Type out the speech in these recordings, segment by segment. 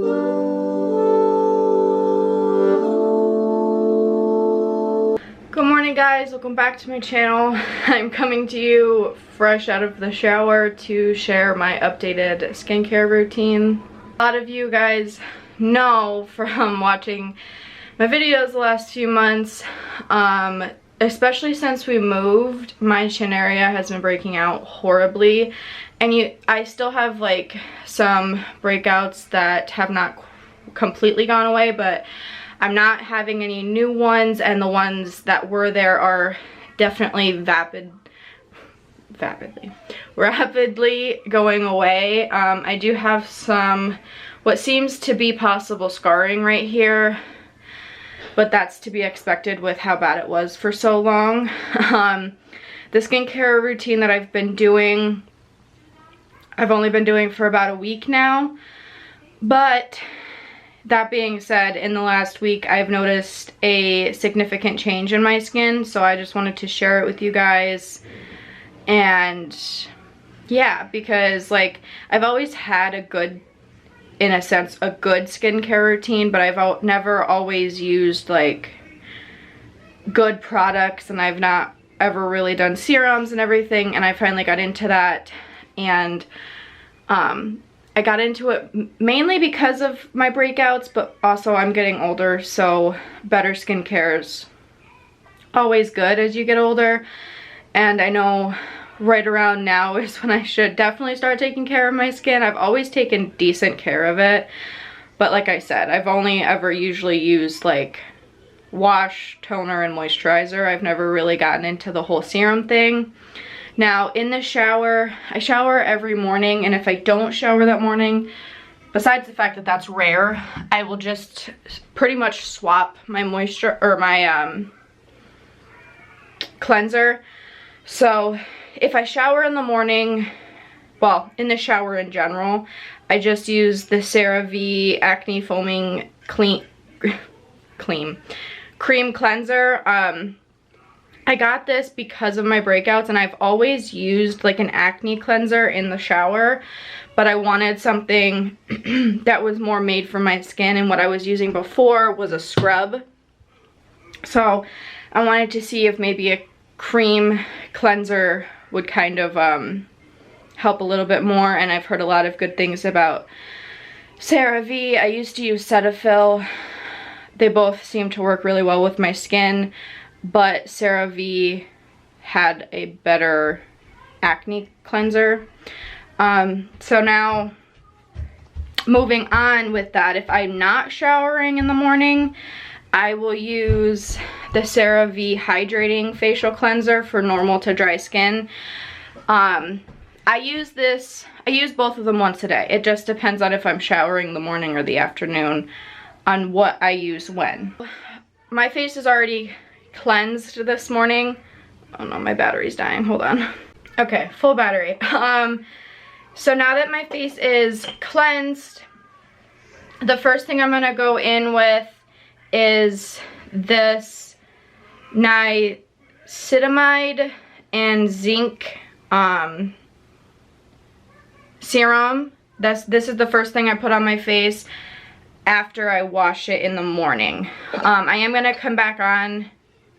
Good morning guys, welcome back to my channel. I'm coming to you fresh out of the shower to share my updated skincare routine. A lot of you guys know from watching my videos the last few months, especially since we moved, my chin area has been breaking out horribly, and I still have like some breakouts that have not completely gone away, but I'm not having any new ones, and the ones that were there are definitely rapidly going away. I do have some what seems to be possible scarring right here, but that's to be expected with how bad it was for so long. The skincare routine that I've been doing, I've only been doing for about a week now, but that being said, in the last week I've noticed a significant change in my skin, so I just wanted to share it with you guys. And yeah, because like I've always had a good, in a sense, a good skincare routine, but I've never always used like good products, and I've not ever really done serums and everything, and I finally got into that. And I got into it mainly because of my breakouts, but also I'm getting older, so better skincare is always good as you get older. And I know right around now is when I should definitely start taking care of my skin. I've always taken decent care of it, but like I said, I've only ever usually used like wash, toner, and moisturizer. I've never really gotten into the whole serum thing. Now, in the shower, I shower every morning, and if I don't shower that morning, besides the fact that that's rare, I will just pretty much swap my moisture or my cleanser. So if I shower in the morning, well, in the shower in general, I just use the CeraVe Acne Foaming Cream Cleanser. I got this because of my breakouts, and I've always used like an acne cleanser in the shower, but I wanted something that was more made for my skin, and what I was using before was a scrub. So I wanted to see if maybe a cream cleanser would kind of help a little bit more, and I've heard a lot of good things about CeraVe. I used to use Cetaphil. They both seem to work really well with my skin, but CeraVe had a better acne cleanser. So now, moving on with that, if I'm not showering in the morning, I will use the CeraVe Hydrating Facial Cleanser for normal to dry skin. I use both of them once a day. It just depends on if I'm showering the morning or the afternoon on what I use when. My face is already cleansed this morning. Oh no, my battery's dying, hold on. Okay, full battery. So now that my face is cleansed, the first thing I'm gonna go in with is this niacinamide and zinc serum. This is the first thing I put on my face after I wash it in the morning. I am gonna come back on,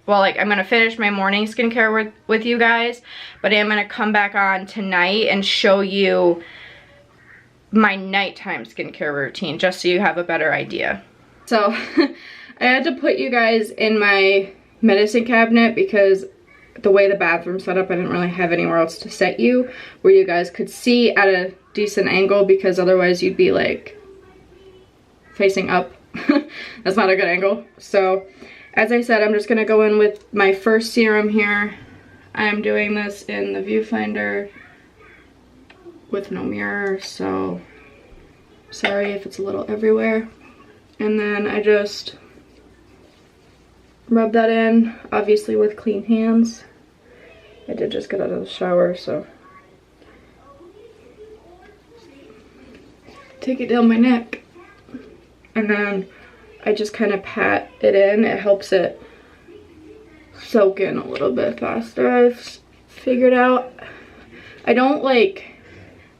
well, like I'm gonna finish my morning skincare with you guys, but I am gonna come back on tonight and show you my nighttime skincare routine, just so you have a better idea. So I had to put you guys in my medicine cabinet because the way the bathroom's set up, I didn't really have anywhere else to set you where you guys could see at a decent angle, because otherwise you'd be like facing up. That's not a good angle. So as I said, I'm just gonna go in with my first serum here. I am doing this in the viewfinder with no mirror, so sorry if it's a little everywhere. And then I just rub that in, obviously with clean hands. I did just get out of the shower, so take it down my neck. And then I just kind of pat it in. It helps it soak in a little bit faster, I've figured out. I don't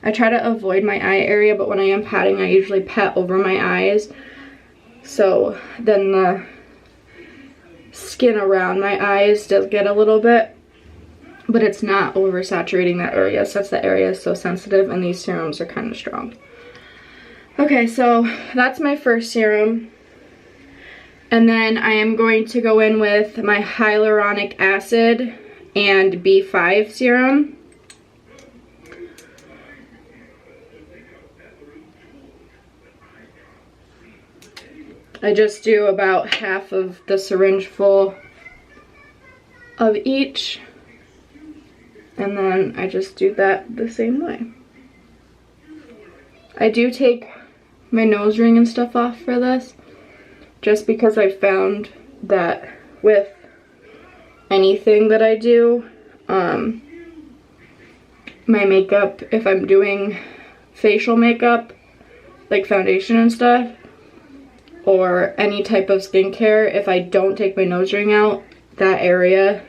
I try to avoid my eye area, but when I am patting, I usually pat over my eyes. So then the skin around my eyes does get a little bit, but it's not oversaturating that area since the area is so sensitive and these serums are kind of strong. Okay, so that's my first serum. And then I am going to go in with my hyaluronic acid and B5 serum. I just do about half of the syringe full of each, and then I just do that the same way. I do take my nose ring and stuff off for this, just because I found that with anything that I do, my makeup, if I'm doing facial makeup, like foundation and stuff, or any type of skincare, if I don't take my nose ring out, that area,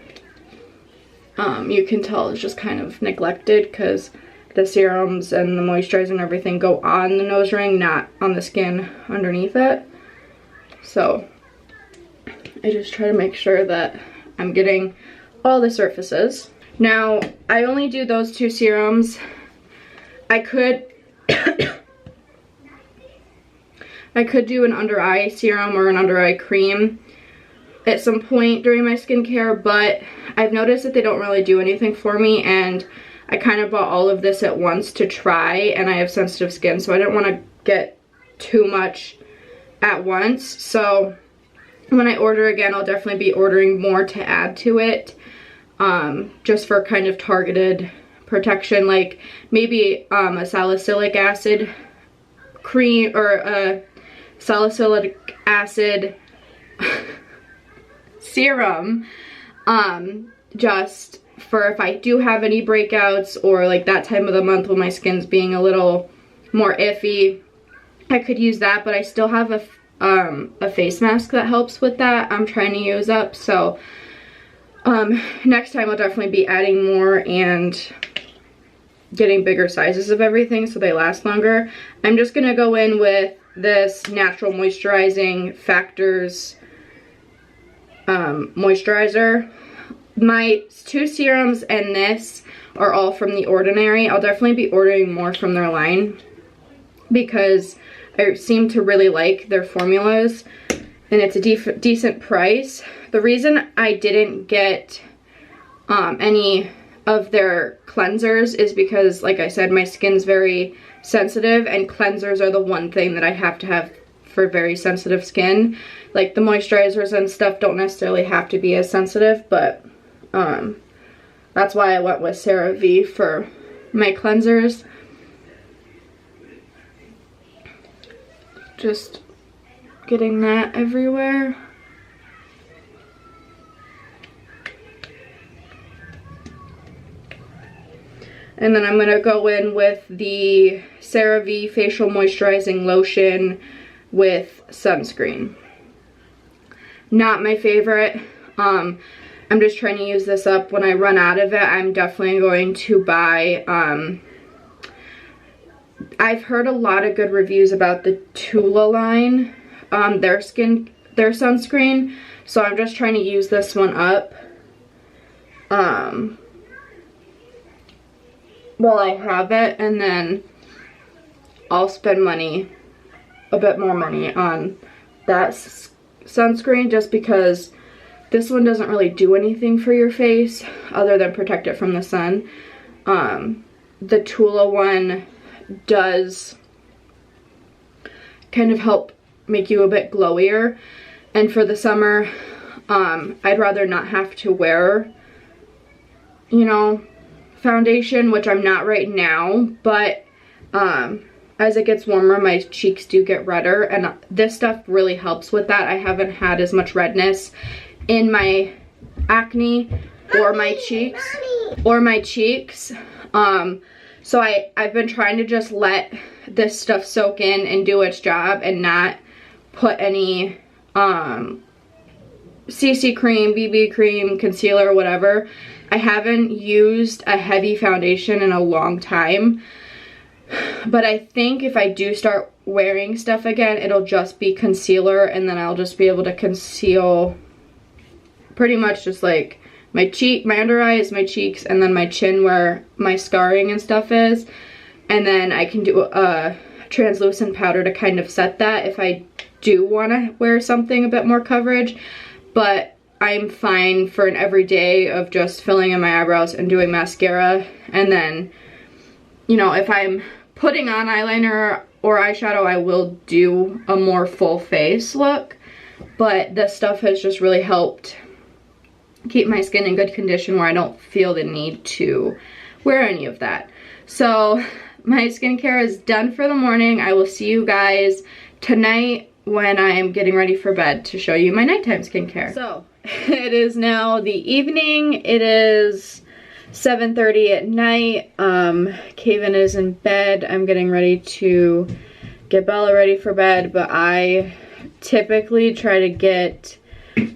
you can tell is just kind of neglected because the serums and the moisturizer and everything go on the nose ring, not on the skin underneath it. So I just try to make sure that I'm getting all the surfaces. Now, I only do those two serums. I could I could do an under eye serum or an under eye cream at some point during my skincare, but I've noticed that they don't really do anything for me, and I kind of bought all of this at once to try, and I have sensitive skin, so I didn't want to get too much at once. So when I order again, I'll definitely be ordering more to add to it, just for kind of targeted protection, like maybe a salicylic acid cream or a salicylic acid serum, just for if I do have any breakouts or like that time of the month when my skin's being a little more iffy, I could use that. But I still have a face mask that helps with that I'm trying to use up, so next time I'll definitely be adding more and getting bigger sizes of everything so they last longer. I'm just gonna go in with this Natural Moisturizing Factors moisturizer. My two serums and this are all from The Ordinary. I'll definitely be ordering more from their line because I seem to really like their formulas, and it's a decent price. The reason I didn't get any of their cleansers is because, like I said, my skin's very sensitive, and cleansers are the one thing that I have to have for very sensitive skin. Like the moisturizers and stuff don't necessarily have to be as sensitive, but that's why I went with CeraVe for my cleansers. Just getting that everywhere. And then I'm gonna go in with the CeraVe Facial Moisturizing Lotion with sunscreen. Not my favorite. I'm just trying to use this up. When I run out of it, I'm definitely going to buy, I've heard a lot of good reviews about the Tula line, their sunscreen, so I'm just trying to use this one up while I have it, and then I'll spend a bit more money on that sunscreen, just because this one doesn't really do anything for your face other than protect it from the sun. The Tula one does kind of help make you a bit glowier, and for the summer, I'd rather not have to wear, you know, foundation, which I'm not right now, but as it gets warmer, my cheeks do get redder, and this stuff really helps with that. I haven't had as much redness in my acne or my cheeks. So I've been trying to just let this stuff soak in and do its job and not put any CC cream, BB cream, concealer, whatever. I haven't used a heavy foundation in a long time. But I think if I do start wearing stuff again, it'll just be concealer, and then I'll just be able to conceal pretty much just like my under eyes, my cheeks, and then my chin where my scarring and stuff is. And then I can do a translucent powder to kind of set that if I do want to wear something a bit more coverage. But I'm fine for an everyday of just filling in my eyebrows and doing mascara. And then, you know, if I'm putting on eyeliner or eyeshadow, I will do a more full face look. But this stuff has just really helped keep my skin in good condition where I don't feel the need to wear any of that. So my skincare is done for the morning. I will see you guys tonight when I am getting ready for bed to show you my nighttime skincare. So it is now the evening. It is 7:30 at night. Kaven is in bed. I'm getting ready to get Bella ready for bed, but I typically try to get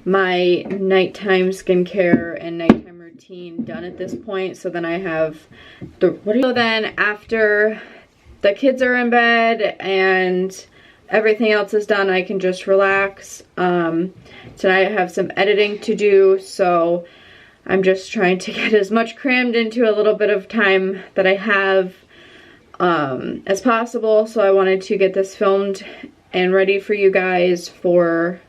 my nighttime skincare and nighttime routine done at this point, so then I have so then after the kids are in bed and everything else is done, I can just relax. Tonight I have some editing to do, so I'm just trying to get as much crammed into a little bit of time that I have as possible. So I wanted to get this filmed and ready for you guys for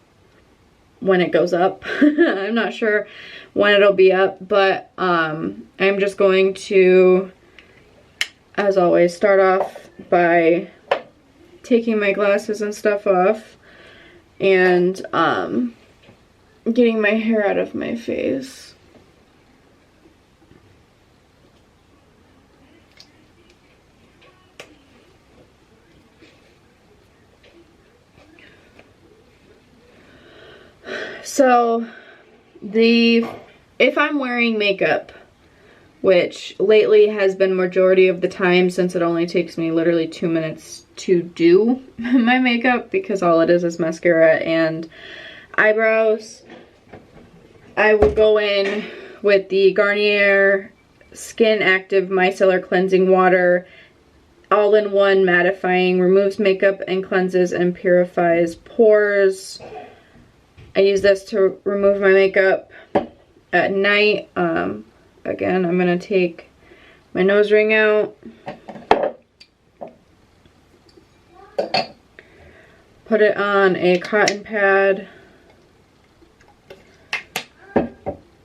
when it goes up. I'm not sure when it'll be up, but I'm just going to, as always, start off by taking my glasses and stuff off and getting my hair out of my face. So if I'm wearing makeup, which lately has been majority of the time since it only takes me literally 2 minutes to do my makeup because all it is mascara and eyebrows, I will go in with the Garnier Skin Active Micellar Cleansing Water, all-in-one mattifying, removes makeup and cleanses and purifies pores. I use this to remove my makeup at night. Again, I'm going to take my nose ring out, put it on a cotton pad,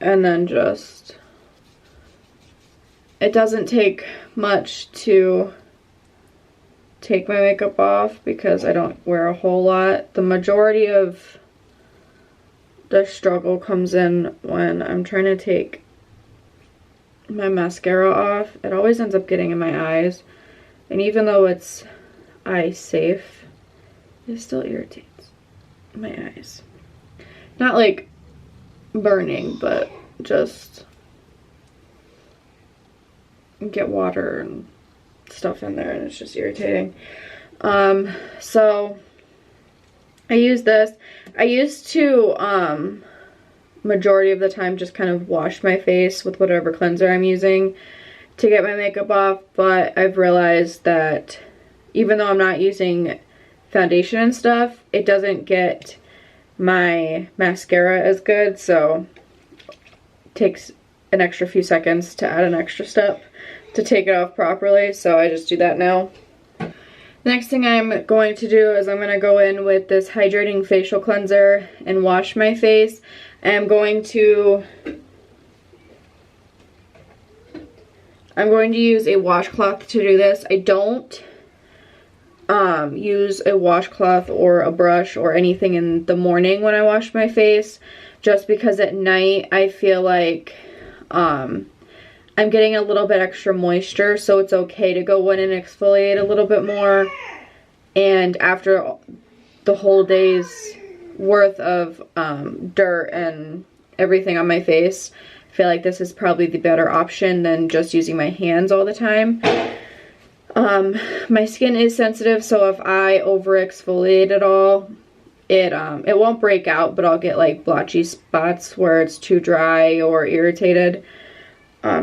and then just, it doesn't take much to take my makeup off because I don't wear a whole lot. The majority of the struggle comes in when I'm trying to take my mascara off. It always ends up getting in my eyes, and even though it's eye safe, it still irritates my eyes. Not like burning, but just get water and stuff in there and it's just irritating. So I use this. I used to majority of the time just kind of wash my face with whatever cleanser I'm using to get my makeup off, but I've realized that even though I'm not using foundation and stuff, it doesn't get my mascara as good, so it takes an extra few seconds to add an extra step to take it off properly, so I just do that now. The next thing I'm going to do is I'm going to go in with this hydrating facial cleanser and wash my face. I'm going to use a washcloth to do this. I don't use a washcloth or a brush or anything in the morning when I wash my face, just because at night I feel like I'm getting a little bit extra moisture, so it's okay to go in and exfoliate a little bit more. And after the whole day's worth of dirt and everything on my face, I feel like this is probably the better option than just using my hands all the time. My skin is sensitive, so if I over exfoliate at all, it won't break out, but I'll get like blotchy spots where it's too dry or irritated.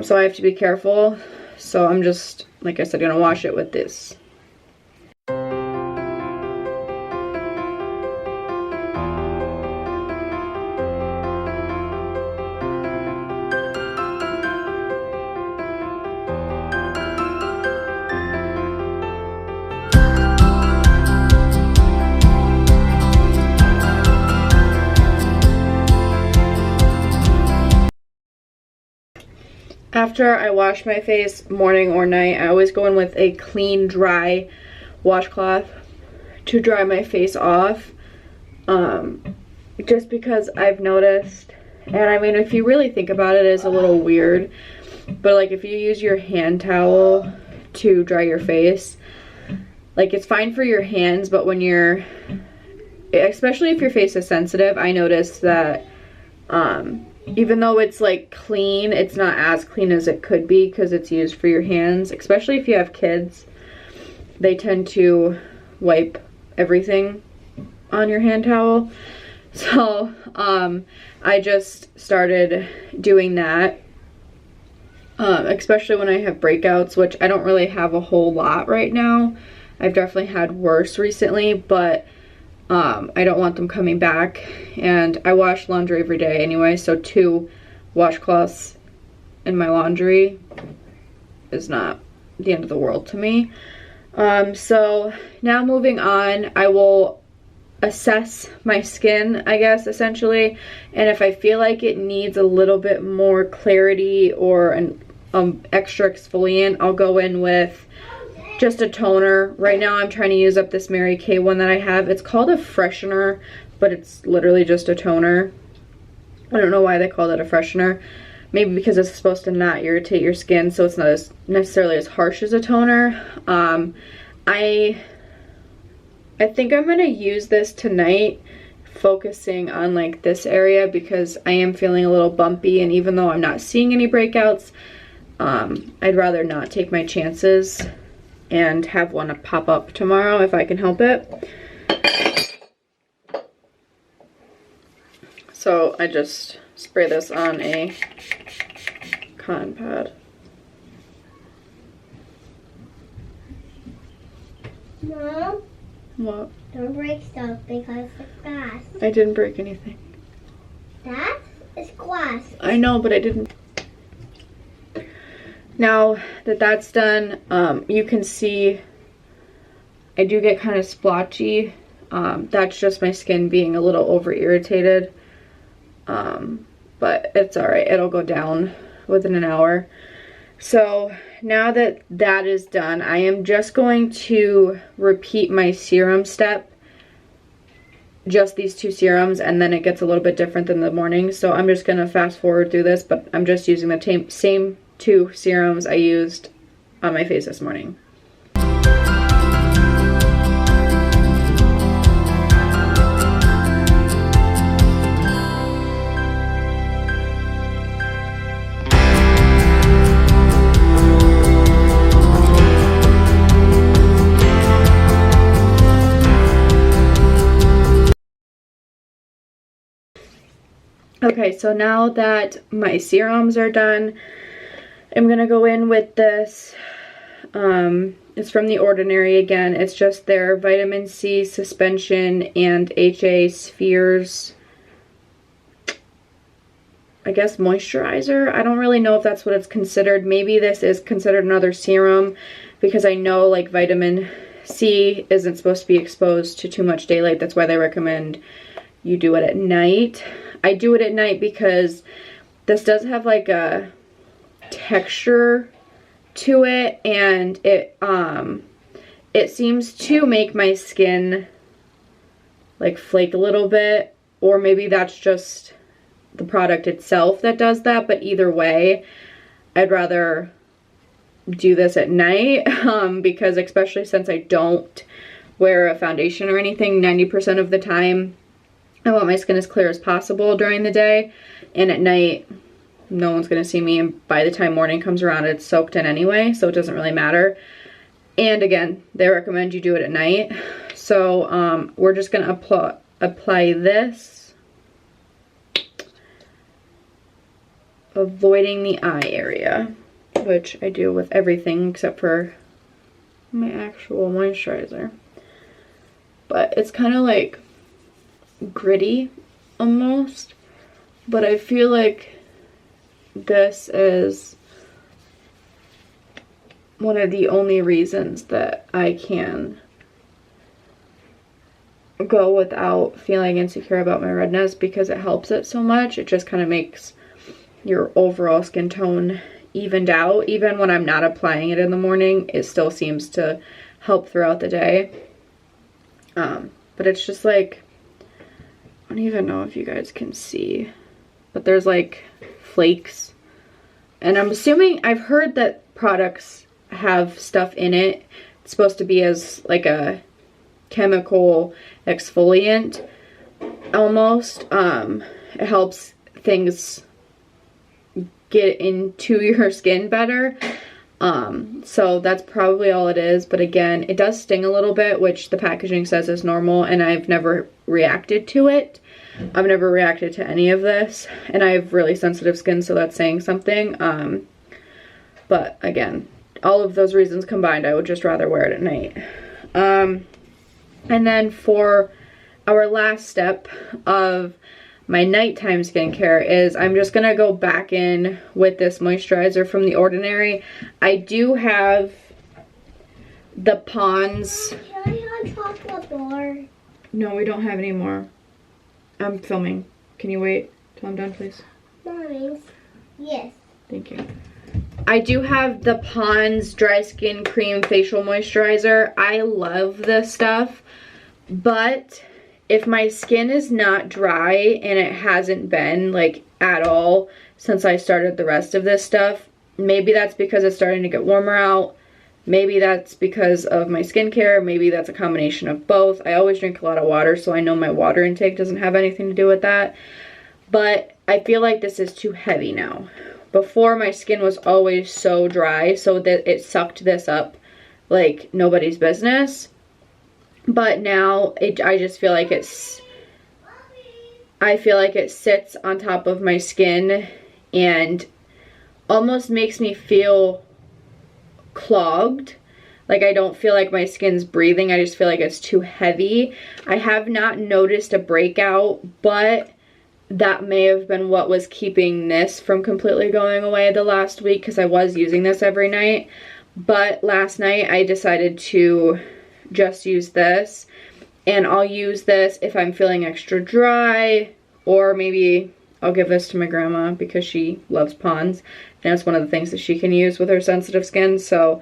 So I have to be careful. So I'm just, like I said, gonna wash it with this. After I wash my face morning or night, I always go in with a clean, dry washcloth to dry my face off. Just because I've noticed, and I mean, if you really think about it, it's a little weird, but like if you use your hand towel to dry your face, like it's fine for your hands, but when you're, especially if your face is sensitive, I noticed that even though it's like clean, it's not as clean as it could be because it's used for your hands. Especially if you have kids, they tend to wipe everything on your hand towel. So I just started doing that, especially when I have breakouts, which I don't really have a whole lot right now. I've definitely had worse recently, but I don't want them coming back, and I wash laundry every day anyway, so 2 washcloths in my laundry is not the end of the world to me. So now moving on, I will assess my skin, I guess, essentially, and if I feel like it needs a little bit more clarity or an extra exfoliant, I'll go in with just a toner. Right now I'm trying to use up this Mary Kay one that I have. It's called a freshener, but it's literally just a toner. I don't know why they call it a freshener. Maybe because it's supposed to not irritate your skin, so it's not as necessarily as harsh as a toner. I think I'm gonna use this tonight, focusing on like this area because I am feeling a little bumpy, and even though I'm not seeing any breakouts, I'd rather not take my chances and have one pop up tomorrow if I can help it. So I just spray this on a cotton pad. Mom? What? Don't break stuff because it's glass. I didn't break anything. That is glass. I know, but I didn't. Now that that's done, you can see I do get kind of splotchy. That's just my skin being a little over irritated. But it's alright, it'll go down within an hour. So now that that is done, I am just going to repeat my serum step. Just these 2 serums, and then it gets a little bit different than the morning. So I'm just going to fast forward through this, but I'm just using the same 2 serums I used on my face this morning. Okay, so now that my serums are done, I'm gonna go in with this. It's from The Ordinary again. It's just their vitamin C suspension and HA spheres, I guess, moisturizer. I don't really know if that's what it's considered. Maybe this is considered another serum, because I know like vitamin C isn't supposed to be exposed to too much daylight. That's why they recommend you do it at night. I do it at night because this does have like a texture to it, and it seems to make my skin like flake a little bit, or maybe that's just the product itself that does that, but either way, I'd rather do this at night, because especially since I don't wear a foundation or anything 90% of the time, I want my skin as clear as possible during the day, and at night no one's gonna see me, and by the time morning comes around it's soaked in anyway, so it doesn't really matter. And again, they recommend you do it at night. So we're just gonna apply this, avoiding the eye area. which I do with everything except for my actual moisturizer. But it's kind of like gritty almost, but I feel like this is one of the only reasons that I can go without feeling insecure about my redness, because it helps it so much. It just kind of makes your overall skin tone evened out. Even when I'm not applying it in the morning, it still seems to help throughout the day. But it's just like, I don't even know if you guys can see, but there's like flakes, and I'm assuming, I've heard that products have stuff in it. It's supposed to be as like a chemical exfoliant almost. It helps things get into your skin better. So that's probably all it is. But again, it does sting a little bit, which the packaging says is normal, and I've never reacted to it. I've never reacted to any of this, and I have really sensitive skin, so that's saying something. But again, all of those reasons combined, I would just rather wear it at night. And then for our last step of my nighttime skincare is I'm just going to go back in with this moisturizer from The Ordinary. I do have the Pond's... Can I have chocolate bar? No, we don't have any more. I'm filming. Can you wait till I'm done, please? Mommy. Yes. Thank you. I do have the Pond's Dry Skin Cream Facial Moisturizer. I love this stuff, but if my skin is not dry, and it hasn't been like at all since I started the rest of this stuff, maybe that's because it's starting to get warmer out. Maybe that's because of my skincare. Maybe that's a combination of both. I always drink a lot of water, so I know my water intake doesn't have anything to do with that. But I feel like this is too heavy now. Before, my skin was always so dry, so that it sucked this up like nobody's business. But now I just feel like I feel like it sits on top of my skin and almost makes me feel clogged. Like, I don't feel like my skin's breathing. I just feel like it's too heavy. I have not noticed a breakout, but that may have been what was keeping this from completely going away the last week, because I was using this every night. But last night I decided to just use this, and I'll use this if I'm feeling extra dry, or maybe I'll give this to my grandma because she loves Pond's, and it's one of the things that she can use with her sensitive skin. So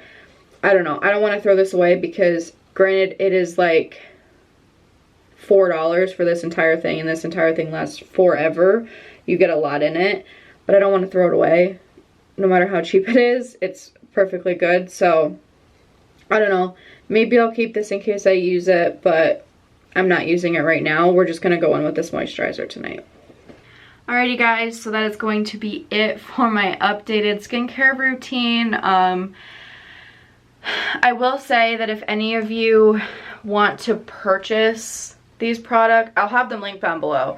I don't know, I don't want to throw this away, because granted it is like $4 for this entire thing, and this entire thing lasts forever. You get a lot in it, but I don't want to throw it away. No matter how cheap it is, it's perfectly good. So I don't know, maybe I'll keep this in case I use it, but I'm not using it right now. We're just gonna go in with this moisturizer tonight. Alrighty guys, so that is going to be it for my updated skincare routine. I will say that if any of you want to purchase these products, I'll have them linked down below.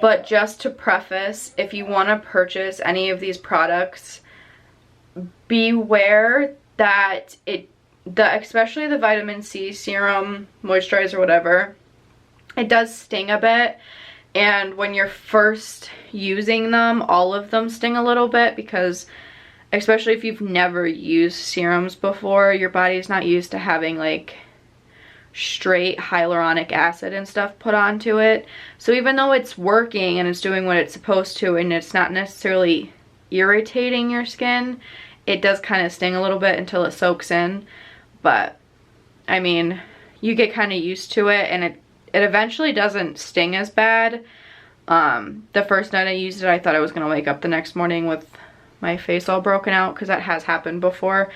But just to preface, if you want to purchase any of these products, beware that especially the vitamin C serum, moisturizer, whatever, it does sting a bit. And when you're first using them, all of them sting a little bit, because especially if you've never used serums before, your body's not used to having like straight hyaluronic acid and stuff put onto it. So even though it's working and it's doing what it's supposed to, and it's not necessarily irritating your skin, it does kind of sting a little bit until it soaks in. But I mean, you get kind of used to it, and it eventually doesn't sting as bad. The first night I used it, I thought I was gonna wake up the next morning with my face all broken out, because that has happened before.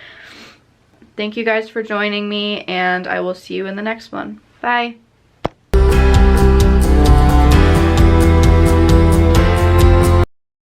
Thank you guys for joining me, and I will see you in the next one. Bye.